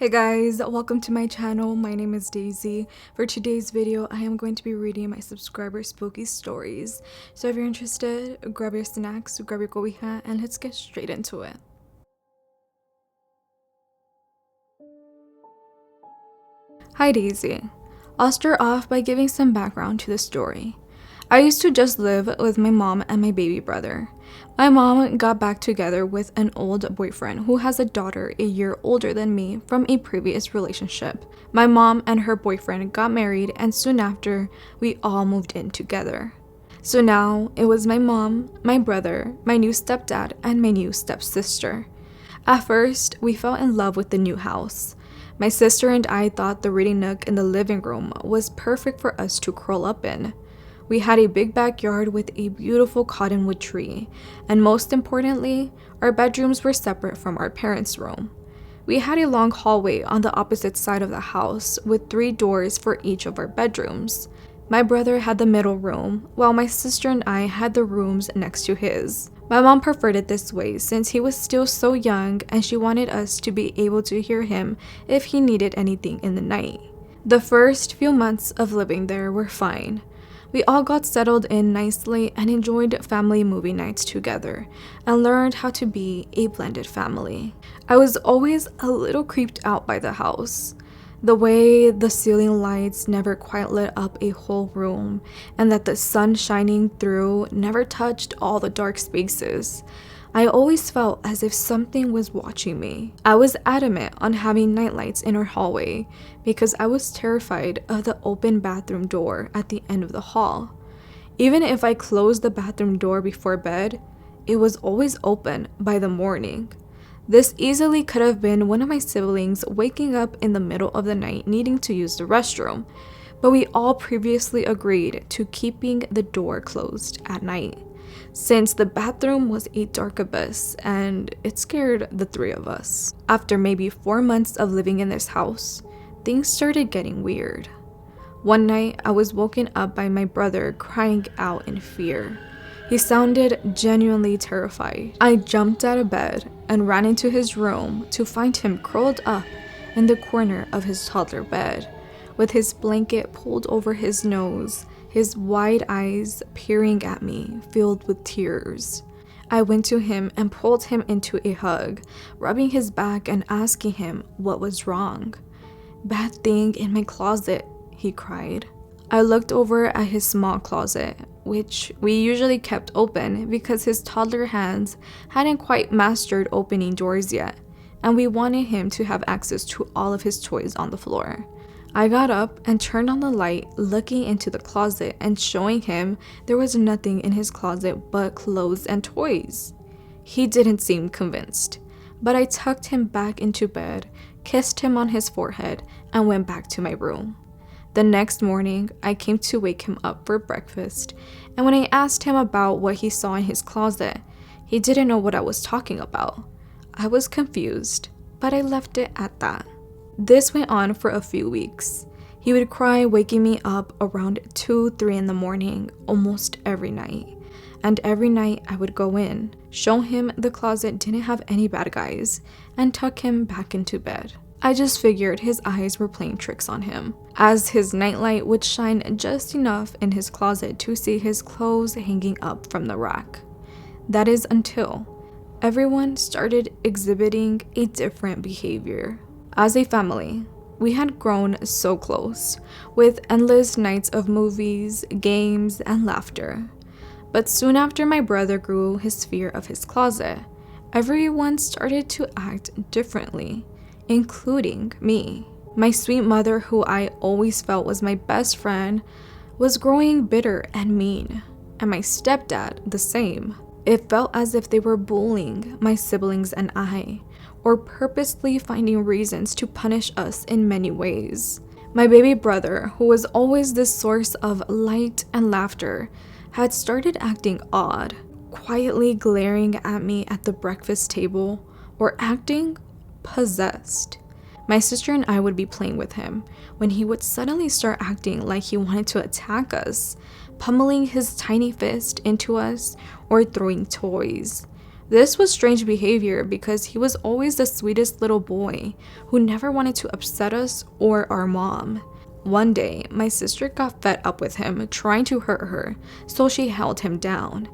Hey guys, welcome to my channel. My name is Daisy. For today's video, I am going to be reading my subscriber spooky stories. So if you're interested, grab your snacks, grab your cobija, and let's get straight into it. Hi Daisy. I'll start off by giving some background to the story. I used to just live with my mom and my baby brother. My mom got back together with an old boyfriend who has a daughter a year older than me from a previous relationship. My mom and her boyfriend got married, and soon after, we all moved in together. So now it was my mom, my brother, my new stepdad, and my new stepsister. At first, we fell in love with the new house. My sister and I thought the reading nook in the living room was perfect for us to curl up in. We had a big backyard with a beautiful cottonwood tree, and most importantly, our bedrooms were separate from our parents' room. We had a long hallway on the opposite side of the house with 3 doors for each of our bedrooms. My brother had the middle room, while my sister and I had the rooms next to his. My mom preferred it this way since he was still so young and she wanted us to be able to hear him if he needed anything in the night. The first few months of living there were fine. We all got settled in nicely and enjoyed family movie nights together and learned how to be a blended family. I was always a little creeped out by the house. The way the ceiling lights never quite lit up a whole room and that the sun shining through never touched all the dark spaces. I always felt as if something was watching me. I was adamant on having nightlights in our hallway because I was terrified of the open bathroom door at the end of the hall. Even if I closed the bathroom door before bed, it was always open by the morning. This easily could have been one of my siblings waking up in the middle of the night needing to use the restroom, but we all previously agreed to keeping the door closed at night, since the bathroom was a dark abyss and it scared the 3 of us. After maybe 4 months of living in this house, things started getting weird. One night, I was woken up by my brother crying out in fear. He sounded genuinely terrified. I jumped out of bed and ran into his room to find him curled up in the corner of his toddler bed, with his blanket pulled over his nose, his wide eyes peering at me, filled with tears. I went to him and pulled him into a hug, rubbing his back and asking him what was wrong. "Bad thing in my closet," he cried. I looked over at his small closet, which we usually kept open because his toddler hands hadn't quite mastered opening doors yet, and we wanted him to have access to all of his toys on the floor. I got up and turned on the light, looking into the closet and showing him there was nothing in his closet but clothes and toys. He didn't seem convinced, but I tucked him back into bed, kissed him on his forehead, and went back to my room. The next morning, I came to wake him up for breakfast, and when I asked him about what he saw in his closet, he didn't know what I was talking about. I was confused, but I left it at that. This went on for a few weeks. He would cry, waking me up around 2-3 in the morning almost every night. And every night I would go in, show him the closet didn't have any bad guys, and tuck him back into bed. I just figured his eyes were playing tricks on him, as his nightlight would shine just enough in his closet to see his clothes hanging up from the rack. That is until everyone started exhibiting a different behavior. As a family, we had grown so close, with endless nights of movies, games, and laughter. But soon after my brother grew his fear of his closet, everyone started to act differently, including me. My sweet mother, who I always felt was my best friend, was growing bitter and mean, and my stepdad the same. It felt as if they were bullying my siblings and I, or purposely finding reasons to punish us in many ways. My baby brother, who was always this source of light and laughter, had started acting odd, quietly glaring at me at the breakfast table, or acting possessed. My sister and I would be playing with him when he would suddenly start acting like he wanted to attack us, pummeling his tiny fist into us or throwing toys. This was strange behavior because he was always the sweetest little boy who never wanted to upset us or our mom. One day, my sister got fed up with him trying to hurt her, so she held him down.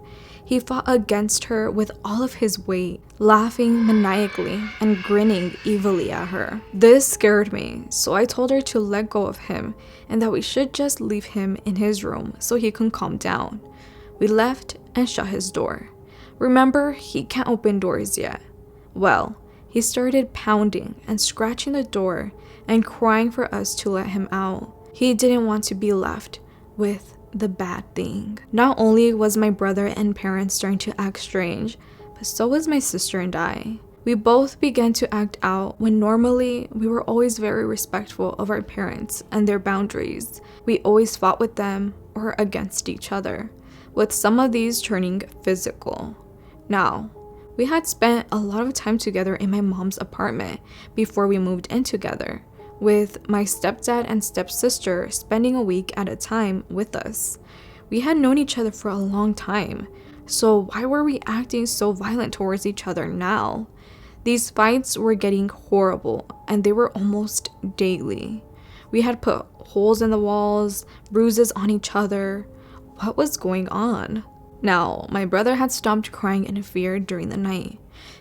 He fought against her with all of his weight, laughing maniacally and grinning evilly at her. This scared me, so I told her to let go of him and that we should just leave him in his room so he can calm down. We left and shut his door. Remember, he can't open doors yet. Well, he started pounding and scratching the door and crying for us to let him out. He didn't want to be left with the bad thing. Not only was my brother and parents starting to act strange, but so was my sister and I. We both began to act out when normally we were always very respectful of our parents and their boundaries. We always fought with them or against each other, with some of these turning physical. Now, we had spent a lot of time together in my mom's apartment before we moved in together, with my stepdad and stepsister spending a week at a time with us. We had known each other for a long time, so why were we acting so violent towards each other now? These fights were getting horrible, and they were almost daily. We had put holes in the walls, bruises on each other. What was going on? Now, my brother had stopped crying in fear during the night.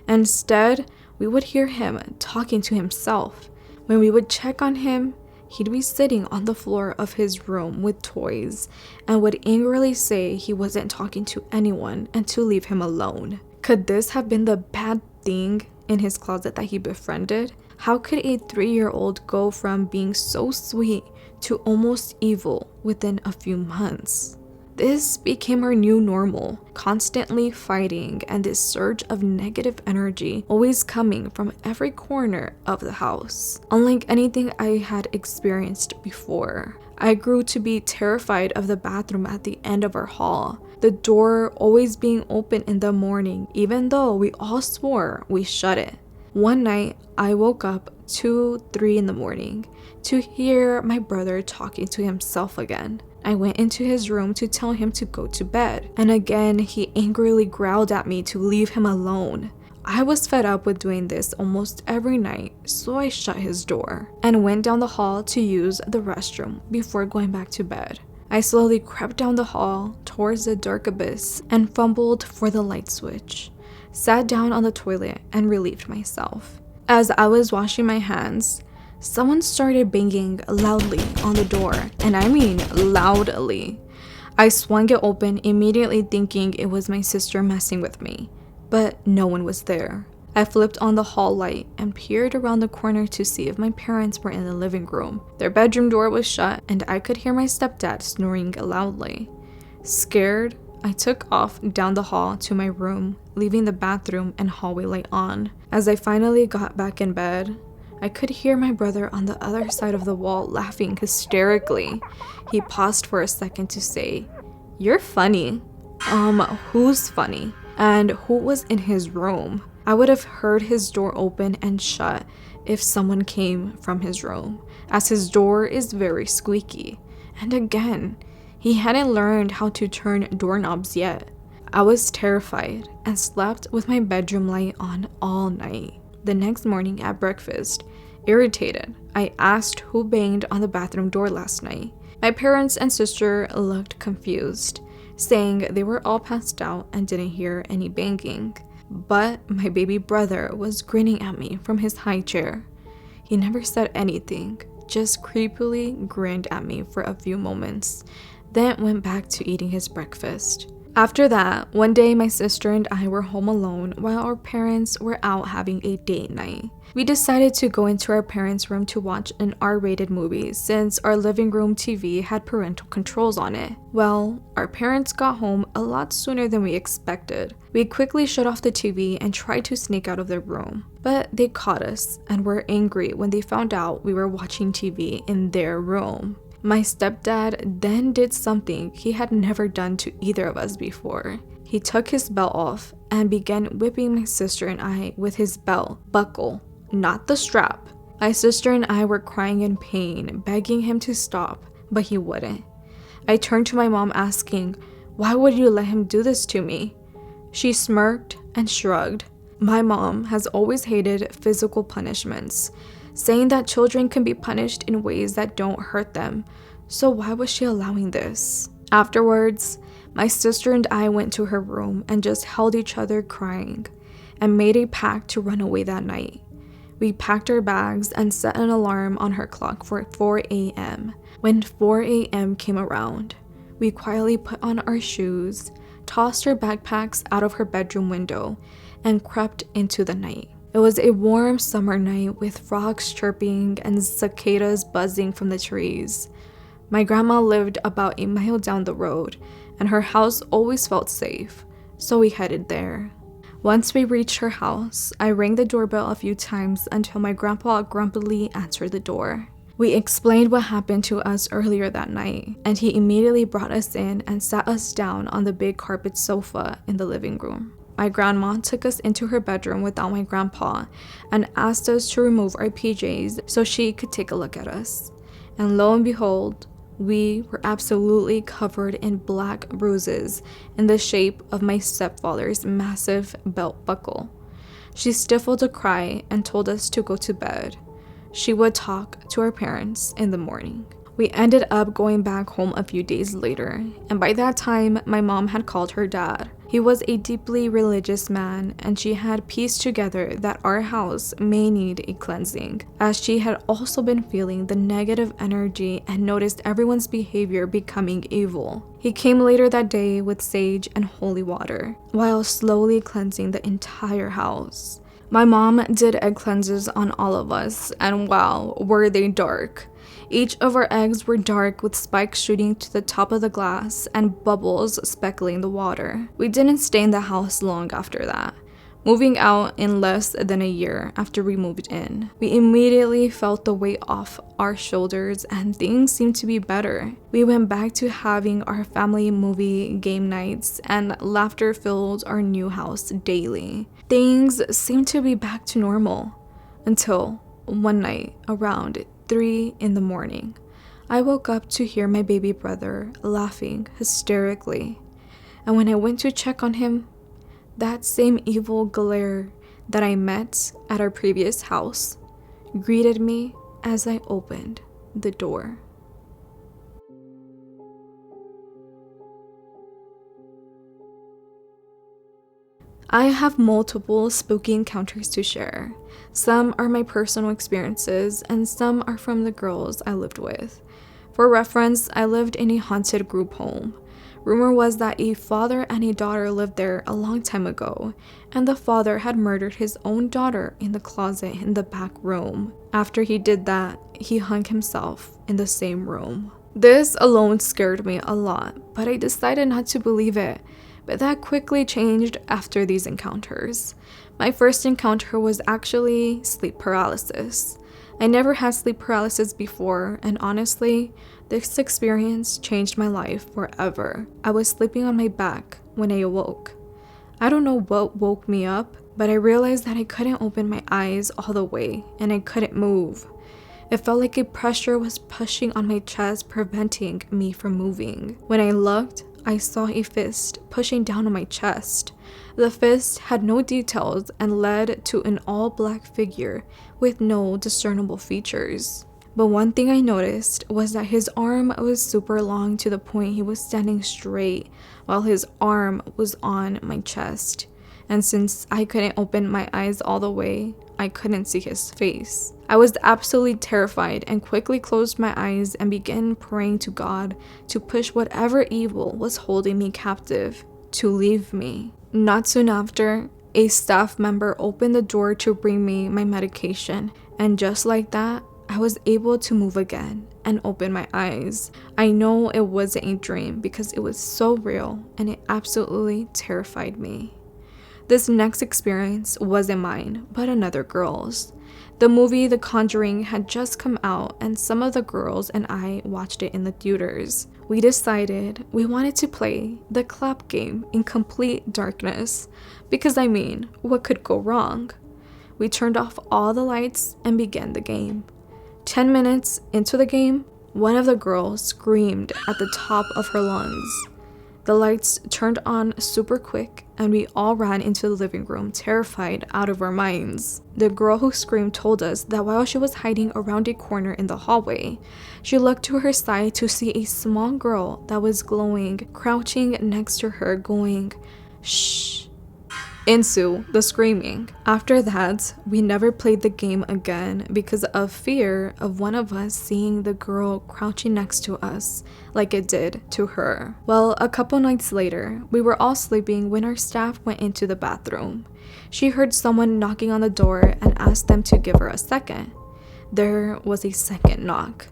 Instead, we would hear him talking to himself. When we would check on him, he'd be sitting on the floor of his room with toys and would angrily say he wasn't talking to anyone and to leave him alone. Could this have been the bad thing in his closet that he befriended? How could a 3-year-old go from being so sweet to almost evil within a few months? This became our new normal, constantly fighting and this surge of negative energy always coming from every corner of the house. Unlike anything I had experienced before, I grew to be terrified of the bathroom at the end of our hall, the door always being open in the morning even though we all swore we shut it. One night, I woke up 2-3 in the morning to hear my brother talking to himself again. I went into his room to tell him to go to bed, and again he angrily growled at me to leave him alone. I was fed up with doing this almost every night, so I shut his door and went down the hall to use the restroom before going back to bed. I slowly crept down the hall towards the dark abyss and fumbled for the light switch, sat down on the toilet and relieved myself. As I was washing my hands, someone started banging loudly on the door, and I mean loudly. I swung it open, immediately thinking it was my sister messing with me, but no one was there. I flipped on the hall light and peered around the corner to see if my parents were in the living room. Their bedroom door was shut, and I could hear my stepdad snoring loudly. Scared, I took off down the hall to my room, leaving the bathroom and hallway light on. As I finally got back in bed, I could hear my brother on the other side of the wall laughing hysterically. He paused for a second to say, "You're funny." Who's funny? And who was in his room? I would have heard his door open and shut if someone came from his room, as his door is very squeaky. And again, he hadn't learned how to turn doorknobs yet. I was terrified and slept with my bedroom light on all night. The next morning at breakfast, irritated, I asked who banged on the bathroom door last night. My parents and sister looked confused, saying they were all passed out and didn't hear any banging. But my baby brother was grinning at me from his high chair. He never said anything, just creepily grinned at me for a few moments, then went back to eating his breakfast. After that, one day my sister and I were home alone while our parents were out having a date night. We decided to go into our parents' room to watch an R-rated movie since our living room TV had parental controls on it. Well, our parents got home a lot sooner than we expected. We quickly shut off the TV and tried to sneak out of their room, but they caught us and were angry when they found out we were watching TV in their room. My stepdad then did something he had never done to either of us before. He took his belt off and began whipping my sister and I with his belt buckle, not the strap. My sister and I were crying in pain, begging him to stop, but he wouldn't. I turned to my mom asking, "Why would you let him do this to me?" She smirked and shrugged. My mom has always hated physical punishments, saying that children can be punished in ways that don't hurt them, so why was she allowing this? Afterwards, my sister and I went to her room and just held each other crying and made a pact to run away that night. We packed our bags and set an alarm on her clock for 4 a.m. When 4 a.m. came around, we quietly put on our shoes, tossed our backpacks out of her bedroom window, and crept into the night. It was a warm summer night with frogs chirping and cicadas buzzing from the trees. My grandma lived about a mile down the road, and her house always felt safe, so we headed there. Once we reached her house, I rang the doorbell a few times until my grandpa grumpily answered the door. We explained what happened to us earlier that night, and he immediately brought us in and sat us down on the big carpet sofa in the living room. My grandma took us into her bedroom without my grandpa and asked us to remove our PJs so she could take a look at us. And lo and behold, we were absolutely covered in black bruises in the shape of my stepfather's massive belt buckle. She stifled a cry and told us to go to bed. She would talk to our parents in the morning. We ended up going back home a few days later, and by that time, my mom had called her dad. He was a deeply religious man, and she had pieced together that our house may need a cleansing, as she had also been feeling the negative energy and noticed everyone's behavior becoming evil. He came later that day with sage and holy water, while slowly cleansing the entire house. My mom did egg cleanses on all of us, and wow, were they dark. Each of our eggs were dark with spikes shooting to the top of the glass and bubbles speckling the water. We didn't stay in the house long after that, moving out in less than a year after we moved in. We immediately felt the weight off our shoulders and things seemed to be better. We went back to having our family movie game nights and laughter filled our new house daily. Things seemed to be back to normal until one night around 3 in the morning. I woke up to hear my baby brother laughing hysterically, and when I went to check on him, that same evil glare that I met at our previous house greeted me as I opened the door. I have multiple spooky encounters to share. Some are my personal experiences, and some are from the girls I lived with. For reference, I lived in a haunted group home. Rumor was that a father and a daughter lived there a long time ago, and the father had murdered his own daughter in the closet in the back room. After he did that, he hung himself in the same room. This alone scared me a lot, but I decided not to believe it. But that quickly changed after these encounters. My first encounter was actually sleep paralysis. I never had sleep paralysis before, and honestly, this experience changed my life forever. I was sleeping on my back when I awoke. I don't know what woke me up, but I realized that I couldn't open my eyes all the way, and I couldn't move. It felt like a pressure was pushing on my chest, preventing me from moving. When I looked, I saw a fist pushing down on my chest. The fist had no details and led to an all-black figure with no discernible features. But one thing I noticed was that his arm was super long to the point he was standing straight while his arm was on my chest. And since I couldn't open my eyes all the way, I couldn't see his face. I was absolutely terrified and quickly closed my eyes and began praying to God to push whatever evil was holding me captive to leave me. Not soon after, a staff member opened the door to bring me my medication, and just like that, I was able to move again and open my eyes. I know it wasn't a dream because it was so real and it absolutely terrified me. This next experience wasn't mine, but another girl's. The movie The Conjuring had just come out, and some of the girls and I watched it in the theaters. We decided we wanted to play the clap game in complete darkness, because what could go wrong? We turned off all the lights and began the game. 10 minutes into the game, one of the girls screamed at the top of her lungs. The lights turned on super quick, and we all ran into the living room, terrified out of our minds. The girl who screamed told us that while she was hiding around a corner in the hallway, she looked to her side to see a small girl that was glowing, crouching next to her, going, "Shh," into the screaming. After that, we never played the game again because of fear of one of us seeing the girl crouching next to us like it did to her. Well, a couple nights later, we were all sleeping when our staff went into the bathroom. She heard someone knocking on the door and asked them to give her a second. There was a second knock.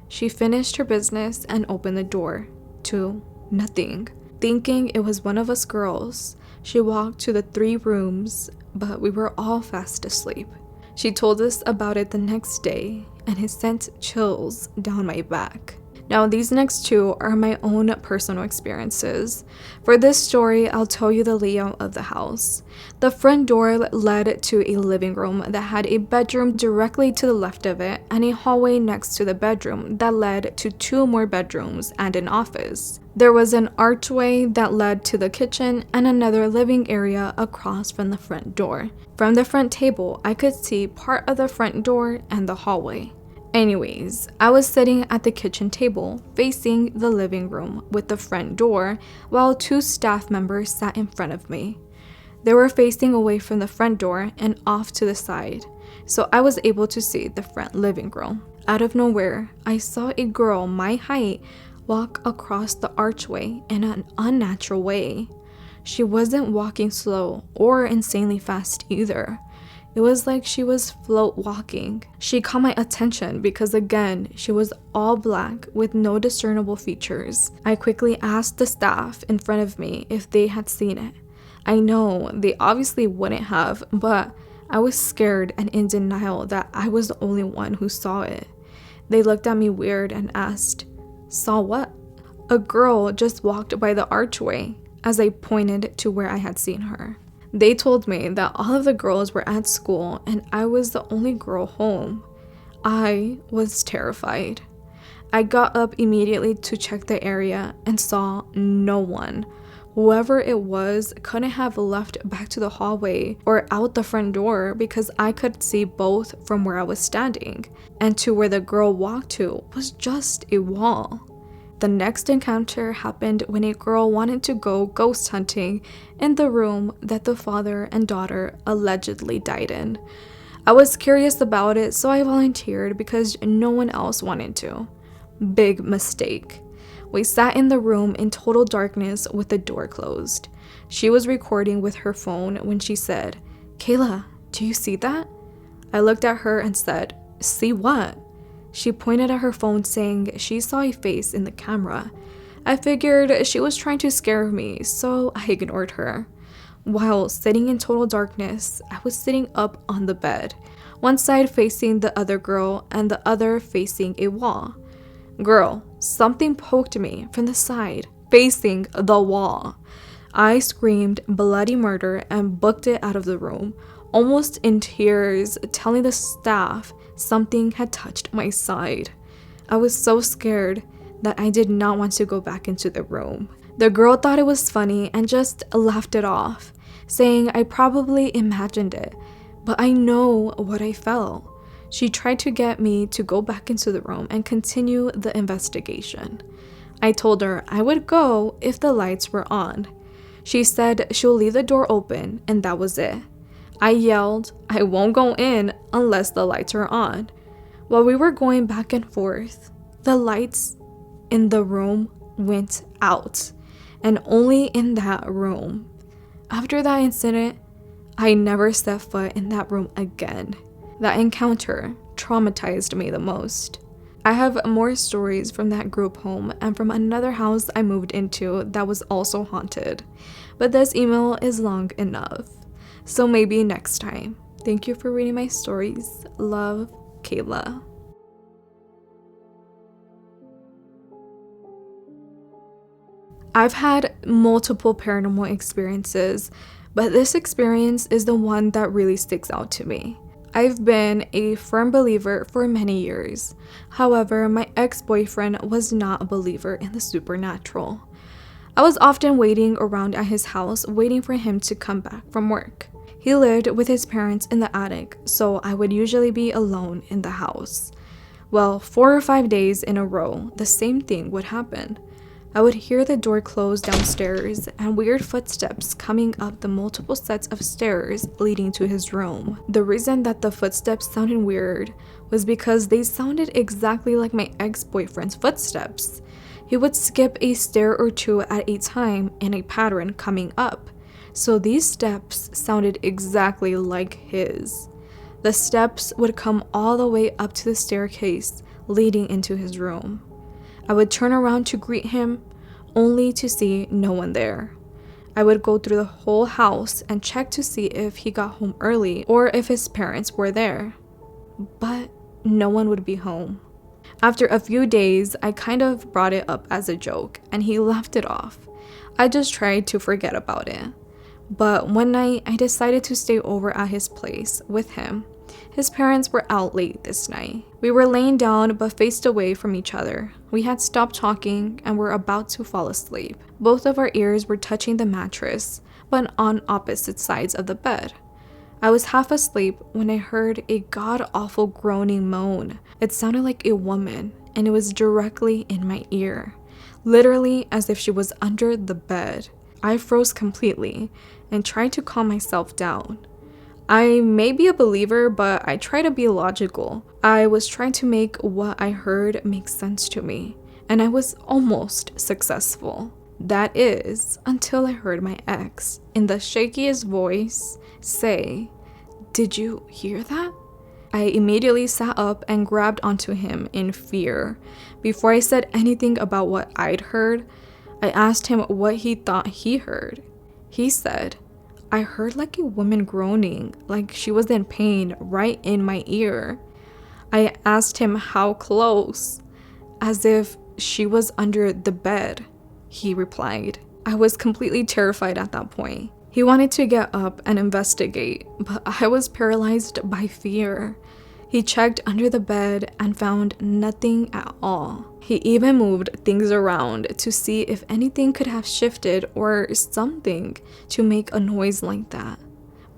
She finished her business and opened the door to nothing. Thinking it was one of us girls, she walked to the 3 rooms, but we were all fast asleep. She told us about it the next day, and it sent chills down my back. Now, these next 2 are my own personal experiences. For this story, I'll tell you the layout of the house. The front door led to a living room that had a bedroom directly to the left of it, and a hallway next to the bedroom that led to 2 more bedrooms and an office. There was an archway that led to the kitchen and another living area across from the front door. From the front table, I could see part of the front door and the hallway. Anyways, I was sitting at the kitchen table facing the living room with the front door while 2 staff members sat in front of me. They were facing away from the front door and off to the side, so I was able to see the front living room. Out of nowhere, I saw a girl my height walk across the archway in an unnatural way. She wasn't walking slow or insanely fast either. It was like she was float walking. She caught my attention because again, she was all black with no discernible features. I quickly asked the staff in front of me if they had seen it. I know they obviously wouldn't have, but I was scared and in denial that I was the only one who saw it. They looked at me weird and asked, "Saw what?" A girl just walked by the archway as I pointed to where I had seen her. They told me that all of the girls were at school and I was the only girl home. I was terrified. I got up immediately to check the area and saw no one. Whoever it was couldn't have left back to the hallway or out the front door because I could see both from where I was standing, and to where the girl walked to was just a wall. The next encounter happened when a girl wanted to go ghost hunting in the room that the father and daughter allegedly died in. I was curious about it, so I volunteered because no one else wanted to. Big mistake. We sat in the room in total darkness with the door closed. She was recording with her phone when she said, "Kayla, do you see that?" I looked at her and said, "See what?" She pointed at her phone saying she saw a face in the camera. I figured she was trying to scare me, so I ignored her. While sitting in total darkness, I was sitting up on the bed, one side facing the other girl and the other facing a wall. Girl, something poked me from the side, facing the wall. I screamed bloody murder and booked it out of the room, almost in tears, telling the staff something had touched my side. I was so scared that I did not want to go back into the room. The girl thought it was funny and just laughed it off, saying I probably imagined it, but I know what I felt. She tried to get me to go back into the room and continue the investigation. I told her I would go if the lights were on. She said she'll leave the door open, and that was it. I yelled, "I won't go in unless the lights are on." While we were going back and forth, the lights in the room went out, and only in that room. After that incident, I never set foot in that room again. That encounter traumatized me the most. I have more stories from that group home and from another house I moved into that was also haunted, but this email is long enough. So maybe next time. Thank you for reading my stories. Love, Kayla. I've had multiple paranormal experiences, but this experience is the one that really sticks out to me. I've been a firm believer for many years. However, my ex-boyfriend was not a believer in the supernatural. I was often waiting around at his house, waiting for him to come back from work. He lived with his parents in the attic, so I would usually be alone in the house. Well, 4 or 5 days in a row, the same thing would happen. I would hear the door close downstairs and weird footsteps coming up the multiple sets of stairs leading to his room. The reason that the footsteps sounded weird was because they sounded exactly like my ex-boyfriend's footsteps. He would skip a stair or two at a time in a pattern coming up, so these steps sounded exactly like his. The steps would come all the way up to the staircase leading into his room. I would turn around to greet him, only to see no one there. I would go through the whole house and check to see if he got home early or if his parents were there. But no one would be home. After a few days, I kind of brought it up as a joke and he laughed it off. I just tried to forget about it. But one night, I decided to stay over at his place with him. His parents were out late this night. We were laying down but faced away from each other. We had stopped talking and were about to fall asleep. Both of our ears were touching the mattress, but on opposite sides of the bed. I was half asleep when I heard a god-awful groaning moan. It sounded like a woman, and it was directly in my ear, literally as if she was under the bed. I froze completely and tried to calm myself down. I may be a believer, but I try to be logical. I was trying to make what I heard make sense to me, and I was almost successful. That is, until I heard my ex, in the shakiest voice, say, "Did you hear that?" I immediately sat up and grabbed onto him in fear. Before I said anything about what I'd heard, I asked him what he thought he heard. He said, "I heard like a woman groaning, like she was in pain right in my ear." I asked him how close, as if she was under the bed. He replied. I was completely terrified at that point. He wanted to get up and investigate, but I was paralyzed by fear. He checked under the bed and found nothing at all. He even moved things around to see if anything could have shifted or something to make a noise like that.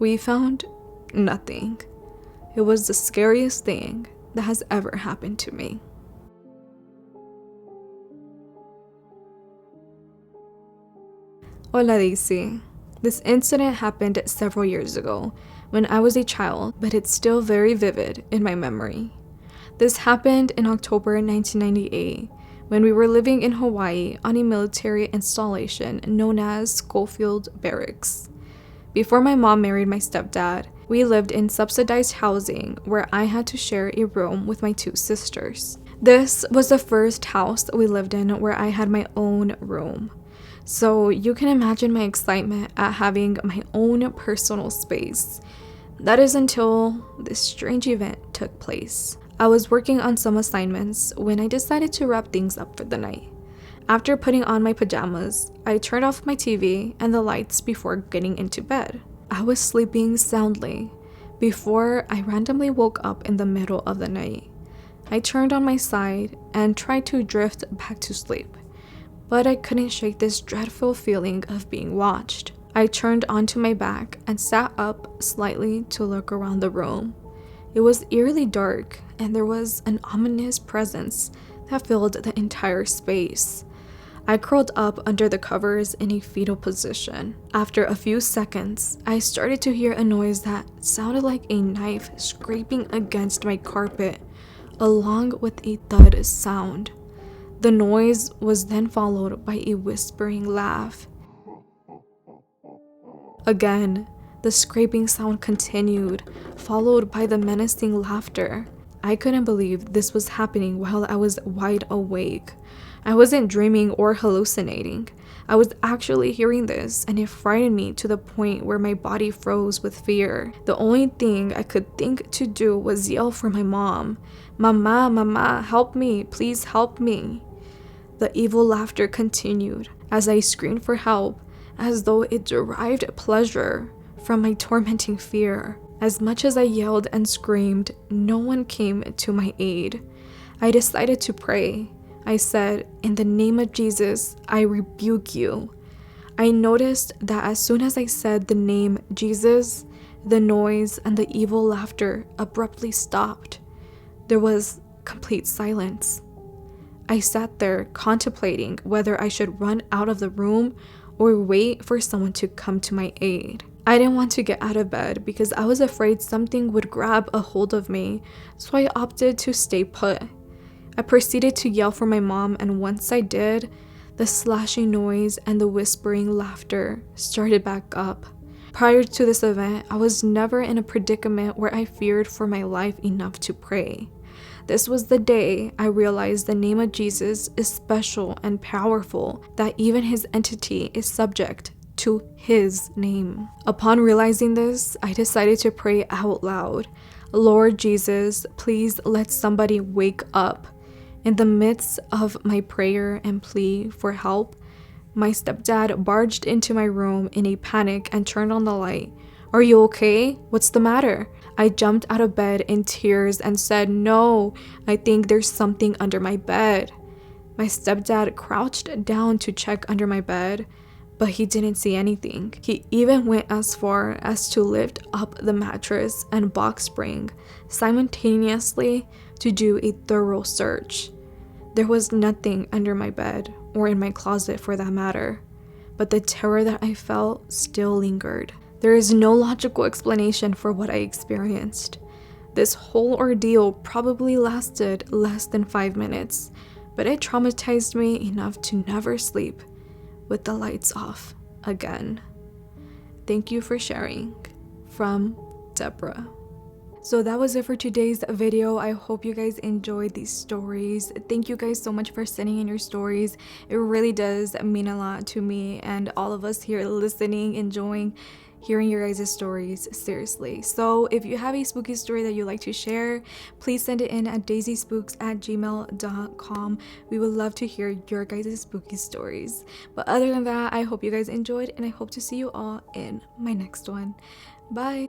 We found nothing. It was the scariest thing that has ever happened to me. Hola, Daisy. This incident happened several years ago when I was a child, but it's still very vivid in my memory. This happened in October 1998 when we were living in Hawaii on a military installation known as Schofield Barracks. Before my mom married my stepdad, we lived in subsidized housing where I had to share a room with my two sisters. This was the first house we lived in where I had my own room. So you can imagine my excitement at having my own personal space. That is until this strange event took place. I was working on some assignments when I decided to wrap things up for the night. After putting on my pajamas, I turned off my TV and the lights before getting into bed. I was sleeping soundly before I randomly woke up in the middle of the night. I turned on my side and tried to drift back to sleep, but I couldn't shake this dreadful feeling of being watched. I turned onto my back and sat up slightly to look around the room. It was eerily dark, and there was an ominous presence that filled the entire space. I curled up under the covers in a fetal position. After a few seconds, I started to hear a noise that sounded like a knife scraping against my carpet, along with a thud sound. The noise was then followed by a whispering laugh. Again, the scraping sound continued, followed by the menacing laughter. I couldn't believe this was happening while I was wide awake. I wasn't dreaming or hallucinating. I was actually hearing this, and it frightened me to the point where my body froze with fear. The only thing I could think to do was yell for my mom. "Mama, mama, help me, please help me." The evil laughter continued as I screamed for help, as though it derived pleasure from my tormenting fear. As much as I yelled and screamed, no one came to my aid. I decided to pray. I said, "In the name of Jesus, I rebuke you." I noticed that as soon as I said the name Jesus, the noise and the evil laughter abruptly stopped. There was complete silence. I sat there contemplating whether I should run out of the room or wait for someone to come to my aid. I didn't want to get out of bed because I was afraid something would grab a hold of me, so I opted to stay put. I proceeded to yell for my mom, and once I did, the slashing noise and the whispering laughter started back up. Prior to this event, I was never in a predicament where I feared for my life enough to pray. This was the day I realized the name of Jesus is special and powerful, that even his entity is subject to his name. Upon realizing this, I decided to pray out loud, "Lord Jesus, please let somebody wake up." In the midst of my prayer and plea for help, my stepdad barged into my room in a panic and turned on the light. "Are you okay? What's the matter?" I jumped out of bed in tears and said, "No, I think there's something under my bed." My stepdad crouched down to check under my bed, but he didn't see anything. He even went as far as to lift up the mattress and box spring simultaneously to do a thorough search. There was nothing under my bed, or in my closet for that matter, but the terror that I felt still lingered. There is no logical explanation for what I experienced. This whole ordeal probably lasted less than 5 minutes, but it traumatized me enough to never sleep with the lights off again. Thank you for sharing. From Deborah. So that was it for today's video. I hope you guys enjoyed these stories. Thank you guys so much for sending in your stories. It really does mean a lot to me and all of us here listening, enjoying hearing your guys' stories, seriously. So if you have a spooky story that you'd like to share, please send it in at daicyspooks@gmail.com. We would love to hear your guys' spooky stories. But other than that, I hope you guys enjoyed, and I hope to see you all in my next one. Bye.